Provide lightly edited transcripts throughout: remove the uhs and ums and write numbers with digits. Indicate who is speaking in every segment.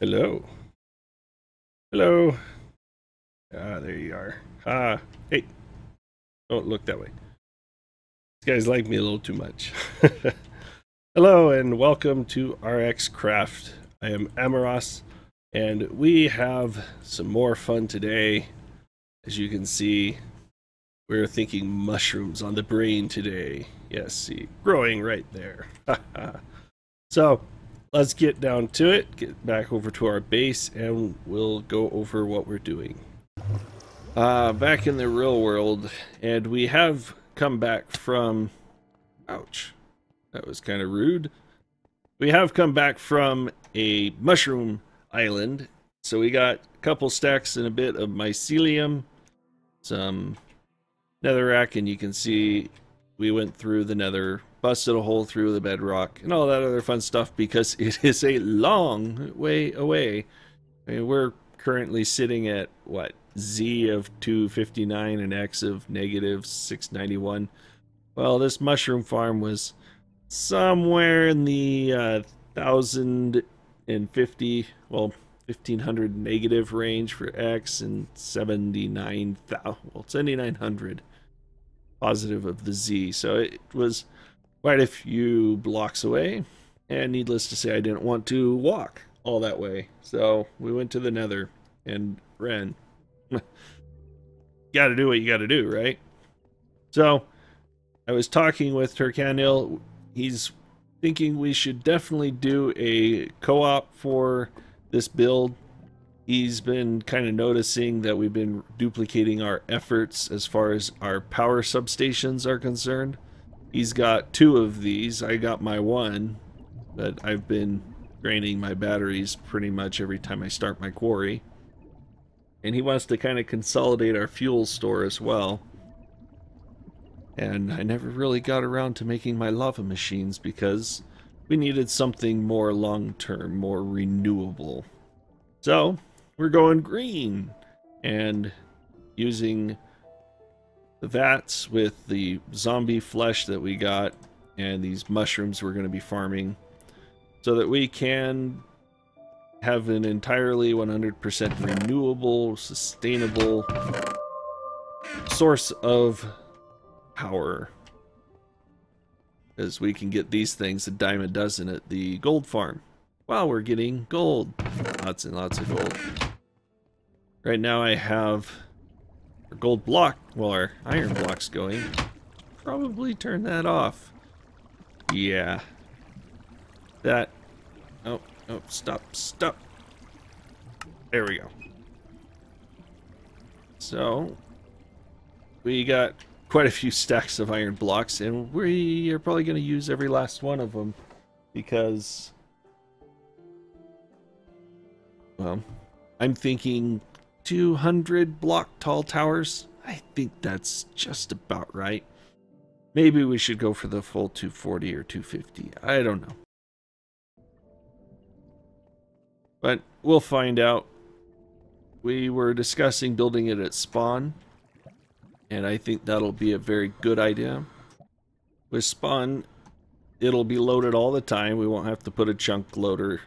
Speaker 1: Hello. Hello. Ah, there you are. Hey, don't look that way. These guys like me a little too much. Hello and welcome to RxCraft. I am Amaros, and we have some more fun today. As you can see, we're thinking mushrooms on the brain today. Yes, see, growing right there. So, let's get down to it, get back over to our base, and we'll go over what we're doing. Back in the real world, and we have come back from... Ouch. That was kind of rude. We have come back from a mushroom island, so we got a couple stacks and a bit of mycelium, some netherrack, and you can see we went through the nether, busted a hole through the bedrock, and all that other fun stuff because it is a long way away. I mean, we're currently sitting at, what, Z of 259 and X of negative 691. Well, this mushroom farm was somewhere in the 1,050, well, 1,500 negative range for X and 7,900 positive of the Z. So it was quite a few blocks away, and needless to say, I didn't want to walk all that way. So we went to the nether and ran. Gotta do what you gotta do, right? So I was talking with Turcanil. He's thinking we should definitely do a co-op for this build. He's been kind of noticing that we've been duplicating our efforts as far as our power substations are concerned. He's got 2 of these. I got my 1, but I've been draining my batteries pretty much every time I start my quarry. And he wants to kind of consolidate our fuel store as well. And I never really got around to making my lava machines because we needed something more long-term, more renewable. So we're going green and using the vats with the zombie flesh that we got and these mushrooms we're going to be farming so that we can have an entirely 100% renewable, sustainable source of power. Because we can get these things a dime a dozen at the gold farm. Wow, we're getting gold. Lots and lots of gold. Right now I have our gold block, well, our iron blocks going. Probably turn that off. Yeah. That... Oh, stop. There we go. So, we got quite a few stacks of iron blocks, and we are probably going to use every last one of them because, well, I'm thinking 200 block tall towers. I think that's just about right. Maybe we should go for the full 240 or 250. I don't know. But we'll find out. We were discussing building it at spawn, and I think that'll be a very good idea. With spawn, it'll be loaded all the time. We won't have to put a chunk loader,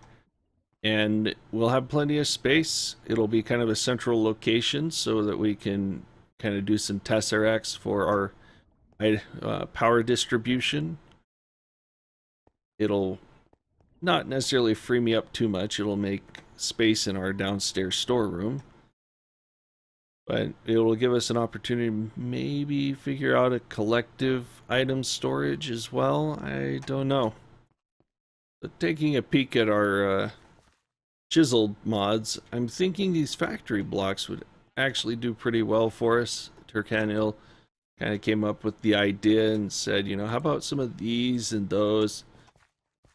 Speaker 1: and we'll have plenty of space. It'll be kind of a central location so that we can kind of do some tesseracts for our power distribution. It'll not necessarily free me up too much. It'll make space in our downstairs storeroom. But it will give us an opportunity to maybe figure out a collective item storage as well. I don't know. But taking a peek at our chiseled mods, I'm thinking these factory blocks would actually do pretty well for us. Turcanil kind of came up with the idea and said, you know, how about some of these and those?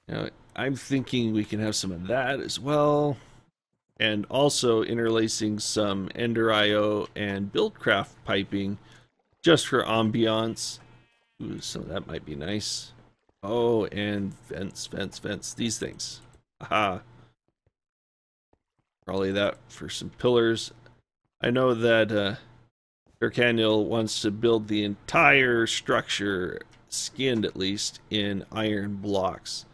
Speaker 1: You know, I'm thinking we can have some of that as well. And also interlacing some Ender IO and Buildcraft piping just for ambiance. Ooh, so that might be nice. Oh, and vents. These things. Aha. Probably that for some pillars. I know that Turcanil wants to build the entire structure, skinned at least, in iron blocks.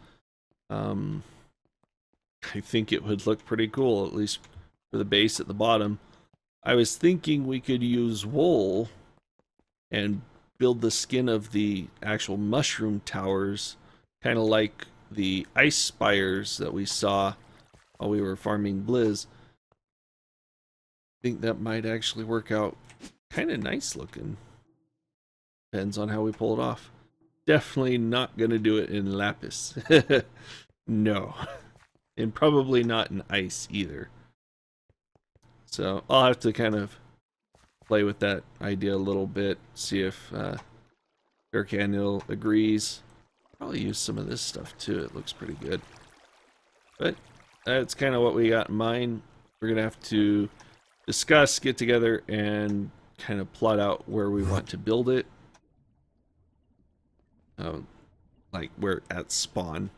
Speaker 1: I think it would look pretty cool, at least for the base at the bottom. I was thinking we could use wool and build the skin of the actual mushroom towers, kind of like the ice spires that we saw while we were farming Blizz. I think that might actually work out kind of nice looking. Depends on how we pull it off. Definitely not going to do it in lapis. No. And probably not in ice either. So I'll have to kind of play with that idea a little bit, see if Darkanil agrees. Probably use some of this stuff too, it looks pretty good. But that's kind of what we got in mind. We're going to have to discuss, get together, and kind of plot out where we want to build it. Like where at spawn.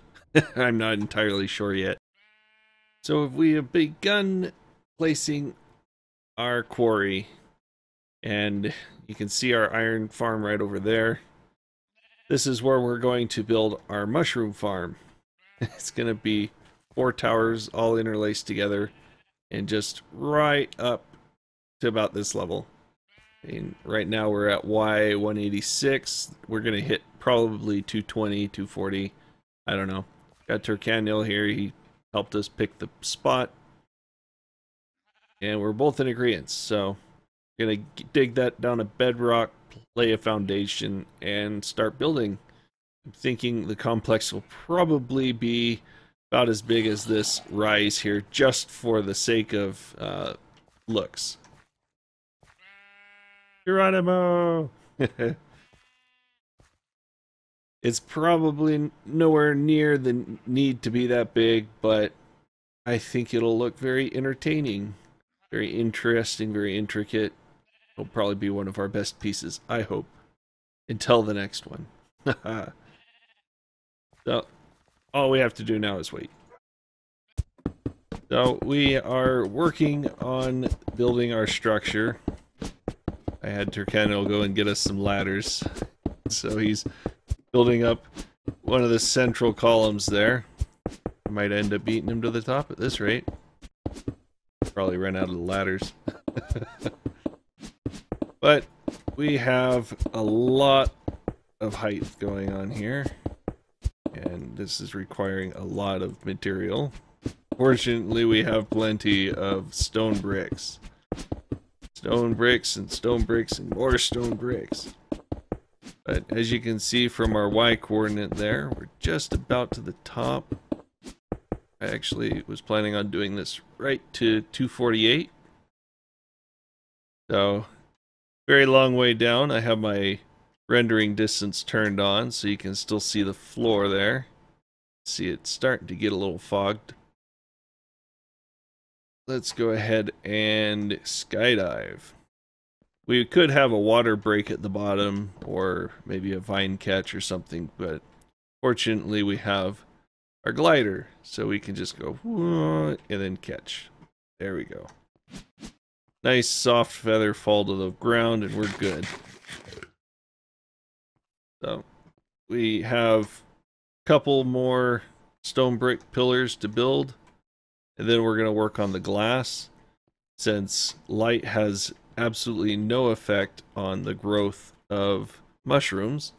Speaker 1: I'm not entirely sure yet. So we have begun placing our quarry, and you can see our iron farm right over there. This is where we're going to build our mushroom farm. It's going to be 4 towers all interlaced together and just right up to about this level. And right now we're at Y186. We're going to hit probably 220, 240. I don't know. Got Turcanil here. He helped us pick the spot. And we're both in agreement. So going to dig that down to bedrock, lay a foundation, and start building. I'm thinking the complex will probably be about as big as this rise here, just for the sake of looks. Geronimo! It's probably nowhere near the need to be that big, but I think it'll look very entertaining, very interesting, very intricate. It'll probably be one of our best pieces, I hope, until the next one. So, all we have to do now is wait. So, we are working on building our structure. I had Turcano go and get us some ladders. So he's building up one of the central columns there. I might end up beating him to the top at this rate. Probably run out of the ladders. But we have a lot of height going on here. And this is requiring a lot of material. Fortunately, we have plenty of stone bricks. Stone bricks and stone bricks and more stone bricks. But as you can see from our Y coordinate there, we're just about to the top. I actually was planning on doing this right to 248. So, very long way down. I have my rendering distance turned on so you can still see the floor there. See, it's starting to get a little fogged. Let's go ahead and skydive. We could have a water break at the bottom, or maybe a vine catch or something, but fortunately we have our glider, so we can just go and then catch. There we go. Nice soft feather fall to the ground, and we're good. So we have a couple more stone brick pillars to build. And then we're going to work on the glass. Since light has absolutely no effect on the growth of mushrooms,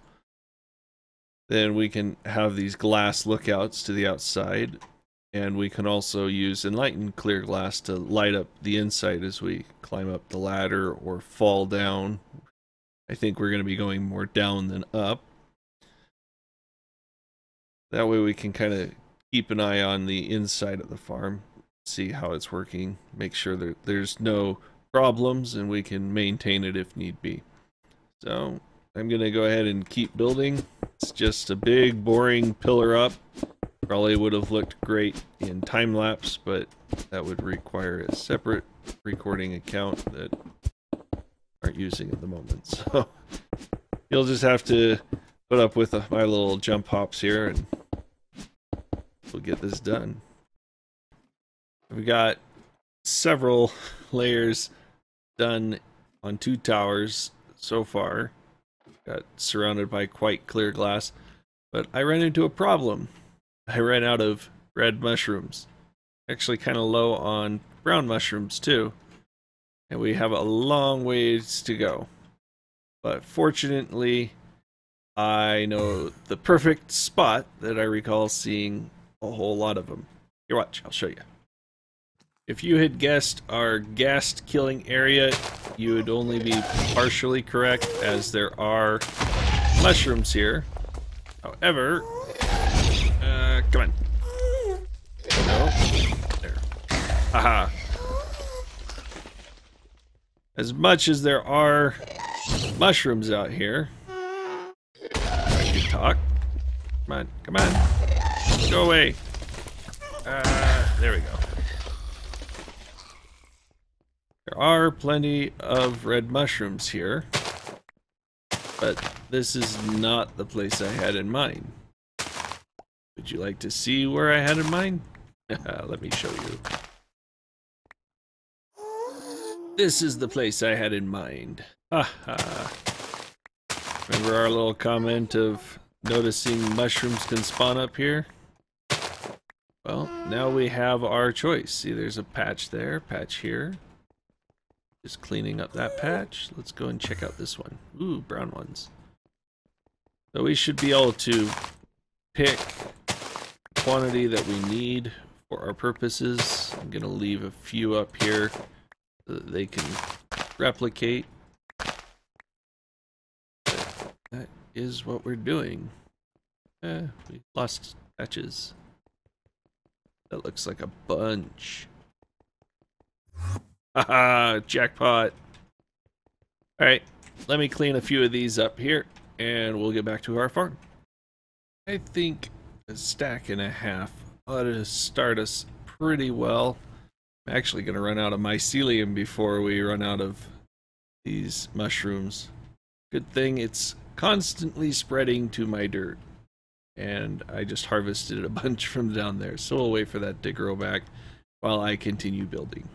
Speaker 1: then we can have these glass lookouts to the outside. And we can also use enlightened clear glass to light up the inside as we climb up the ladder or fall down. I think we're going to be going more down than up. That way we can kind of keep an eye on the inside of the farm, see how it's working, make sure that there's no problems, and we can maintain it if need be. So I'm going to go ahead and keep building. It's just a big, boring pillar up. Probably would have looked great in time-lapse, but that would require a separate recording account that aren't using at the moment. So you'll just have to put up with my little jump hops here, and we'll get this done. We got several layers done on 2 towers so far. Got surrounded by quite clear glass, but I ran into a problem. I ran out of red mushrooms. actually kind of low on brown mushrooms too. And we have a long ways to go. But fortunately, I know the perfect spot that I recall seeing a whole lot of them. Here, watch, I'll show you. If you had guessed our ghast killing area, you would only be partially correct, as there are mushrooms here. However, come on. No, there. Haha. As much as there are mushrooms out here, I can talk. Come on, come on. Go away. There we go. There are plenty of red mushrooms here, but this is not the place I had in mind. Would you like to see where I had in mind? Let me show you. This is the place I had in mind. Haha. Remember our little comment of noticing mushrooms can spawn up here? Well, now we have our choice. See, there's a patch there, patch here. Just cleaning up that patch. Let's go and check out this one. Ooh, brown ones. So we should be able to pick the quantity that we need for our purposes. I'm going to leave a few up here so that they can replicate. But that is what we're doing. We lost patches. That looks like a bunch. Haha, jackpot. Alright, let me clean a few of these up here, and we'll get back to our farm. I think a stack and a half ought to start us pretty well. I'm actually going to run out of mycelium before we run out of these mushrooms. Good thing it's constantly spreading to my dirt. And I just harvested a bunch from down there, so we'll wait for that to grow back while I continue building.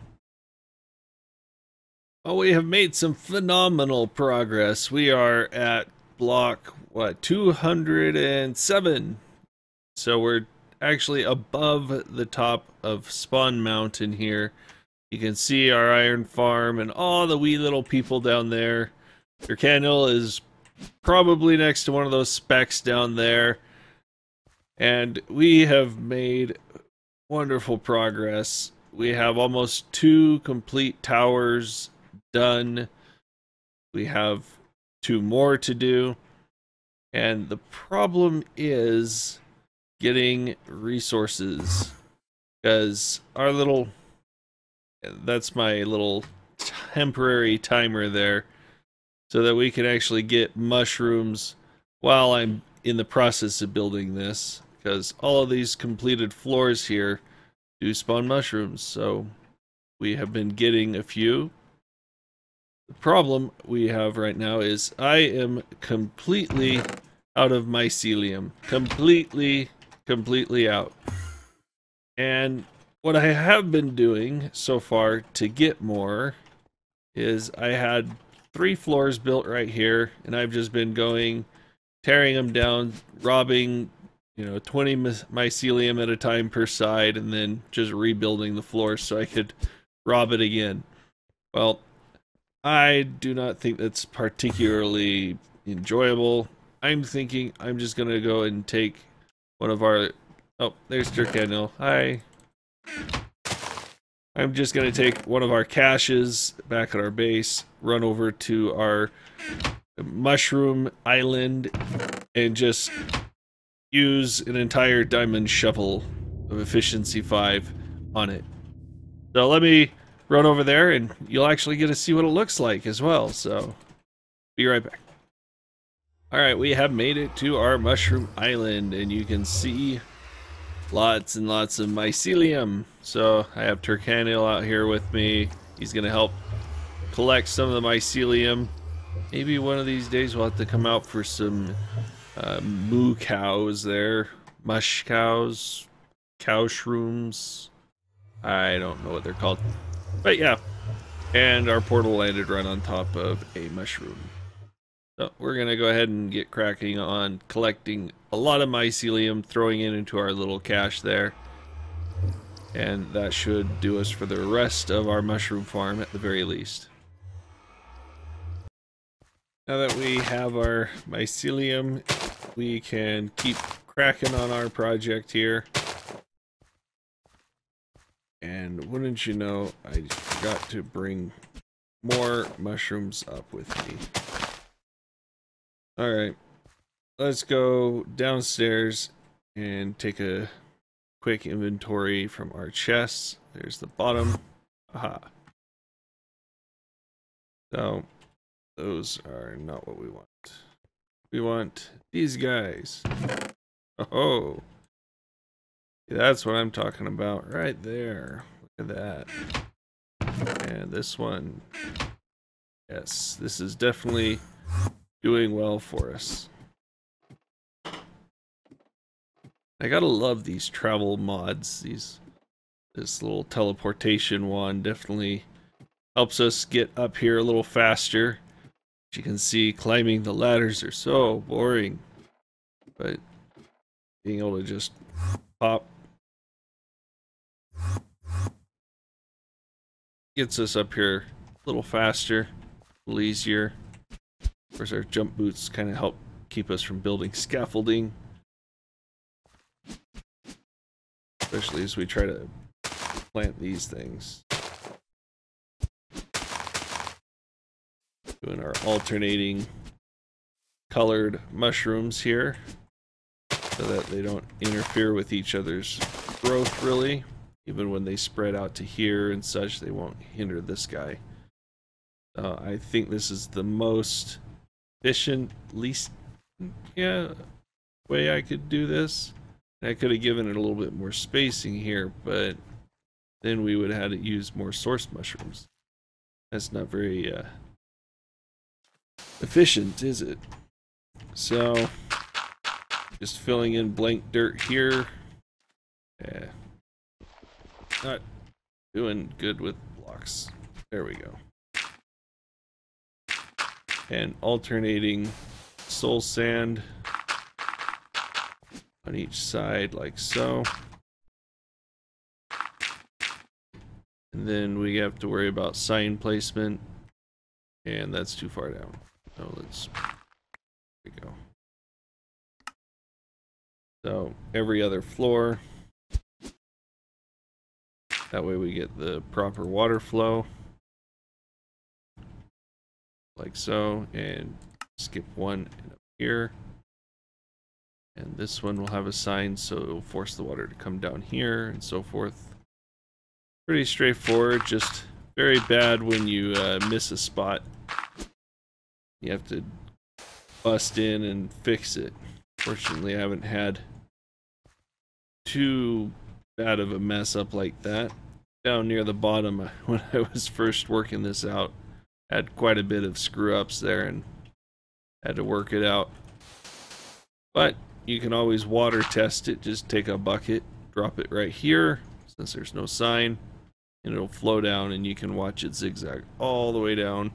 Speaker 1: Well, we have made some phenomenal progress. We are at block, 207. So we're actually above the top of Spawn Mountain here. You can see our iron farm and all the wee little people down there. Your candle is probably next to one of those specks down there. And we have made wonderful progress. We have almost 2 complete towers done. We have 2 more to do. And the problem is getting resources. Because our little... that's my little temporary timer there. So that we can actually get mushrooms while I'm in the process of building this. Because all of these completed floors here do spawn mushrooms, so we have been getting a few. The problem we have right now is I am completely out of mycelium. Completely out. And what I have been doing so far to get more is I had 3 floors built right here, and I've just been going, tearing them down, robbing 20 mycelium at a time per side, and then just rebuilding the floor so I could rob it again. Well, I do not think that's particularly enjoyable. I'm thinking I'm just going to go and take one of our... oh, there's Turcano. Hi. I'm just going to take one of our caches back at our base, run over to our mushroom island, and just use an entire diamond shovel of efficiency 5 on it. So let me run over there and you'll actually get to see what it looks like as well. So be right back. Alright, we have made it to our mushroom island and you can see lots and lots of mycelium. So I have Turcanil out here with me. He's gonna help collect some of the mycelium. Maybe one of these days we'll have to come out for some moo cows there, mush cows, cow shrooms. I don't know what they're called, but yeah. And our portal landed right on top of a mushroom. So we're gonna go ahead and get cracking on collecting a lot of mycelium, throwing it into our little cache there. And that should do us for the rest of our mushroom farm at the very least. Now that we have our mycelium, we can keep cracking on our project here. And wouldn't you know, I forgot to bring more mushrooms up with me. Alright, let's go downstairs and take a quick inventory from our chests. There's the bottom. Aha. So, those are not what we want. We want these guys. Oh, that's what I'm talking about right there. Look at that. And this one. Yes, this is definitely doing well for us. I gotta love these travel mods. This little teleportation one definitely helps us get up here a little faster. As you can see, climbing the ladders are so boring, but being able to just pop gets us up here a little faster, a little easier. Of course, our jump boots kind of help keep us from building scaffolding, especially as we try to plant these things. Doing our alternating colored mushrooms here so that they don't interfere with each other's growth really. Even when they spread out to here and such, they won't hinder this guy. I think this is the most efficient, least way I could do this. I could have given it a little bit more spacing here, but then we would have had to use more source mushrooms. That's not very efficient, is it? So, just filling in blank dirt here. Yeah. Not doing good with blocks. There we go. And alternating soul sand on each side like so. And then we have to worry about sign placement, and that's too far down. So let's, there we go. So every other floor. That way we get the proper water flow. Like so, and skip one up here. And this one will have a sign, so it will force the water to come down here and so forth. Pretty straightforward, just very bad when you miss a spot. You have to bust in and fix it. Fortunately, I haven't had too bad of a mess up like that. Down near the bottom, when I was first working this out, I had quite a bit of screw ups there and had to work it out. But you can always water test it. Just take a bucket, drop it right here, since there's no sign, and it'll flow down and you can watch it zigzag all the way down.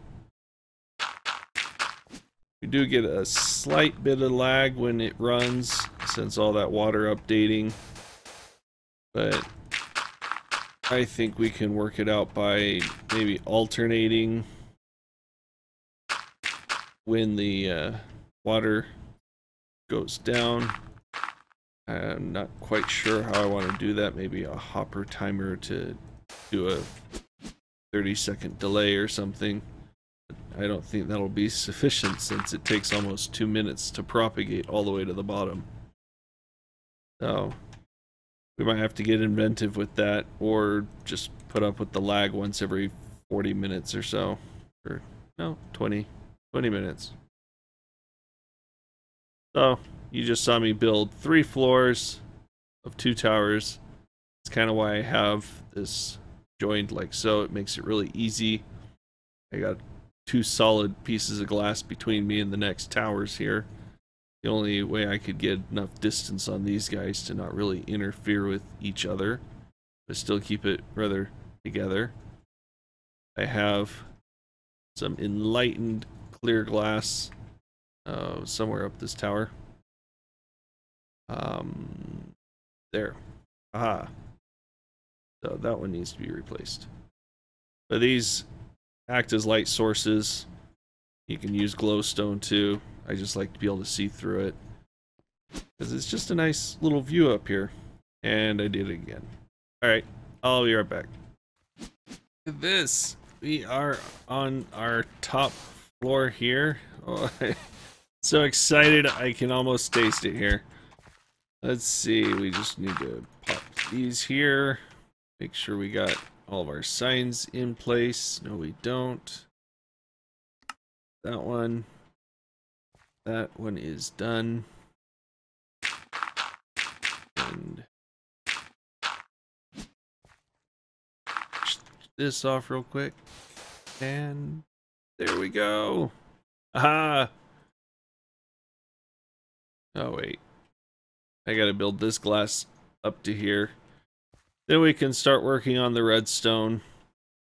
Speaker 1: We do get a slight bit of lag when it runs, since all that water updating, but I think we can work it out by maybe alternating when the water goes down. I'm not quite sure how I want to do that. Maybe a hopper timer to do a 30-second delay or something. I don't think that'll be sufficient, since it takes almost 2 minutes to propagate all the way to the bottom. So we might have to get inventive with that, or just put up with the lag once every 40 minutes or so. Or no, 20 minutes. So you just saw me build 3 floors of 2 towers. It's kind of why I have this joined like so. It makes it really easy. I got 2 solid pieces of glass between me and the next towers here. The only way I could get enough distance on these guys to not really interfere with each other, but still keep it rather together. I have some enlightened clear glass somewhere up this tower. There. Aha. So that one needs to be replaced. But these act as light sources. You can use glowstone too. I just like to be able to see through it, because it's just a nice little view up here. And I did it again. Alright, I'll be right back. Look at this. We are on our top floor here. Oh, I'm so excited I can almost taste it here. Let's see, we just need to pop these here. Make sure we got all of our signs in place. No, we don't. That one is done. And this off real quick, and there we go. Aha! Oh wait, I gotta build this glass up to here. Then we can start working on the redstone.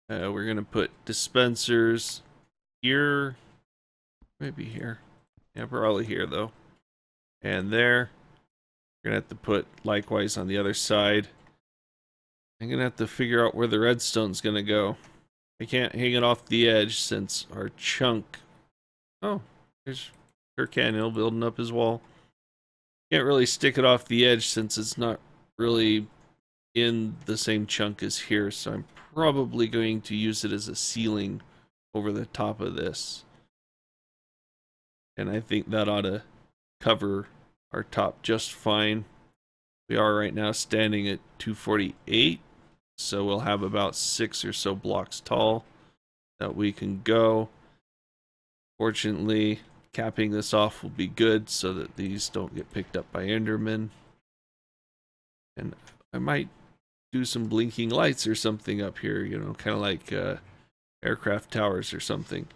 Speaker 1: We're gonna put dispensers here, maybe here. Yeah, probably here though. And there. We're gonna have to put likewise on the other side. I'm gonna have to figure out where the redstone's gonna go. I can't hang it off the edge since our chunk. Oh, there's RxCraft building up his wall. Can't really stick it off the edge since it's not really in the same chunk as here, so I'm probably going to use it as a ceiling over the top of this. And I think that ought to cover our top just fine. We are right now standing at 248, so we'll have about 6 or so blocks tall that we can go. Fortunately, capping this off will be good so that these don't get picked up by Endermen. And I might do some blinking lights or something up here, you know, kind of like aircraft towers or something.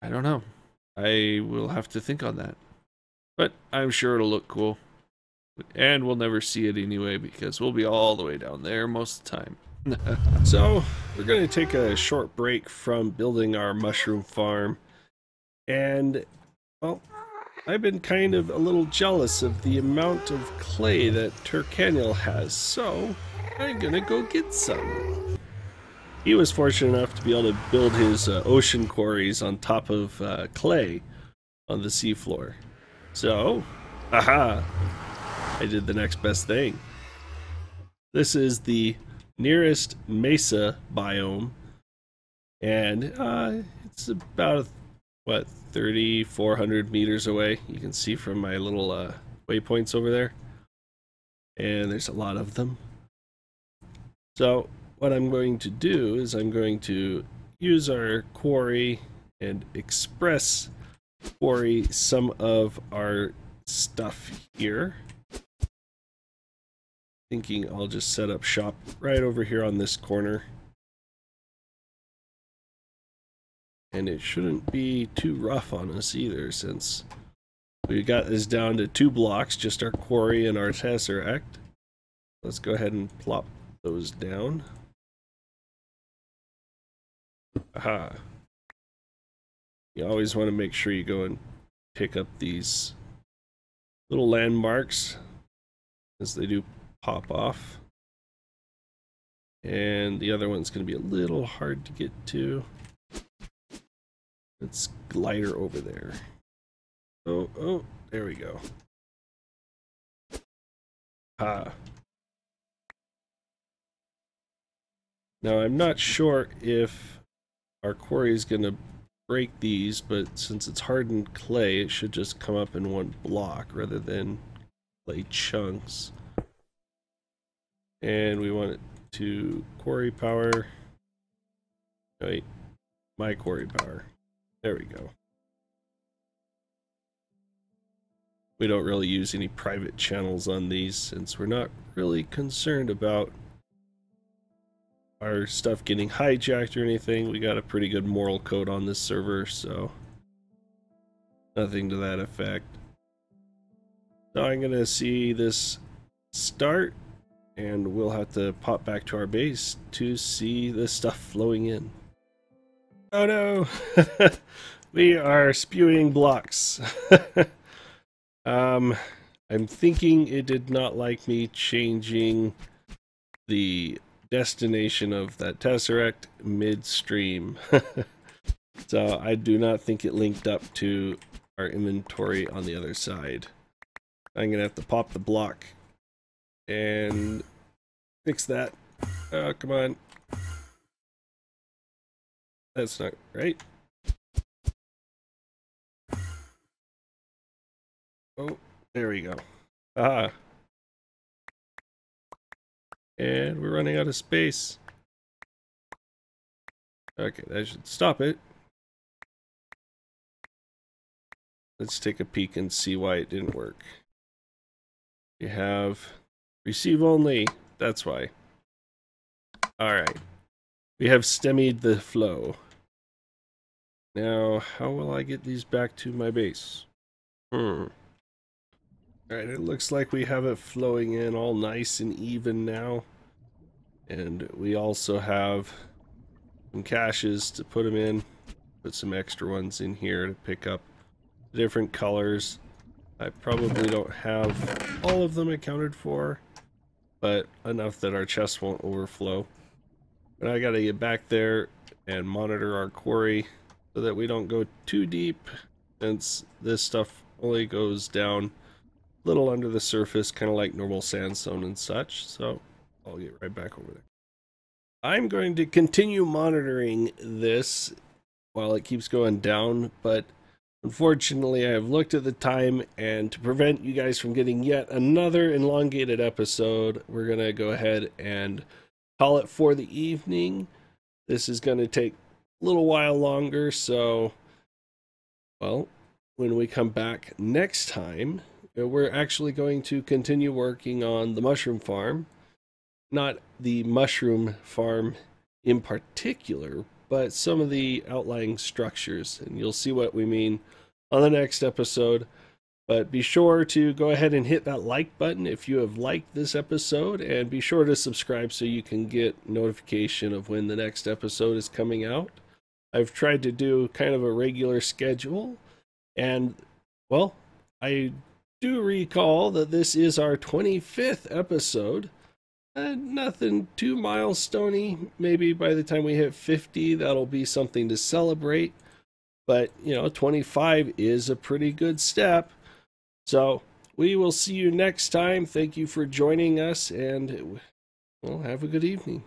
Speaker 1: I don't know. I will have to think on that. But I'm sure it'll look cool. And we'll never see it anyway because we'll be all the way down there most of the time. So, we're going to take a short break from building our mushroom farm. And, well, I've been kind of a little jealous of the amount of clay that RxCraft has. So, I'm going to go get some. He was fortunate enough to be able to build his ocean quarries on top of clay on the seafloor. So, aha! I did the next best thing. This is the nearest mesa biome, and it's about, what, 3,400 meters away. You can see from my little waypoints over there, and there's a lot of them. So what I'm going to do is I'm going to use our quarry and express quarry some of our stuff here. Thinking I'll just set up shop right over here on this corner. And it shouldn't be too rough on us either, since we got this down to 2 blocks, just our quarry and our tesseract. Let's go ahead and plop those down. Aha. You always want to make sure you go and pick up these little landmarks, as they do pop off. And the other one's going to be a little hard to get to. It's glider over there. Oh, there we go. Ah. Now I'm not sure if our quarry is going to break these, but since it's hardened clay, it should just come up in one block rather than clay chunks. And we want it to quarry power. Wait, my quarry power. There we go. We don't really use any private channels on these since we're not really concerned about our stuff getting hijacked or anything. We got a pretty good moral code on this server, so nothing to that effect. So I'm gonna see this start, and we'll have to pop back to our base to see the stuff flowing in. Oh no! We are spewing blocks. I'm thinking it did not like me changing the destination of that tesseract midstream. So I do not think it linked up to our inventory on the other side. I'm gonna have to pop the block and fix that. Oh, come on. That's not right. Oh, there we go. Ah. And we're running out of space. Okay, that should stop it. Let's take a peek and see why it didn't work. We have receive only. That's why. Alright. We have stymied the flow. Now, how will I get these back to my base? Alright, it looks like we have it flowing in all nice and even now. And we also have some caches to put them in. Put some extra ones in here to pick up different colors. I probably don't have all of them accounted for, but enough that our chest won't overflow. But I gotta get back there and monitor our quarry so that we don't go too deep, since this stuff only goes down a little under the surface, kind of like normal sandstone and such. So I'll get right back over there. I'm going to continue monitoring this while it keeps going down, but unfortunately, I have looked at the time, and to prevent you guys from getting yet another elongated episode, we're going to go ahead and call it for the evening. This is going to take a little while longer, so, well, when we come back next time, we're actually going to continue working on the mushroom farm. Not the mushroom farm in particular, but some of the outlying structures, and you'll see what we mean on the next episode. But be sure to go ahead and hit that like button if you have liked this episode, and be sure to subscribe so you can get notification of when the next episode is coming out. I've tried to do kind of a regular schedule, and well, I do recall that this is our 25th episode. Nothing too milestoney. Maybe by the time we hit 50, that'll be something to celebrate. But, you know, 25 is a pretty good step. So, we will see you next time. Thank you for joining us, and, well, have a good evening.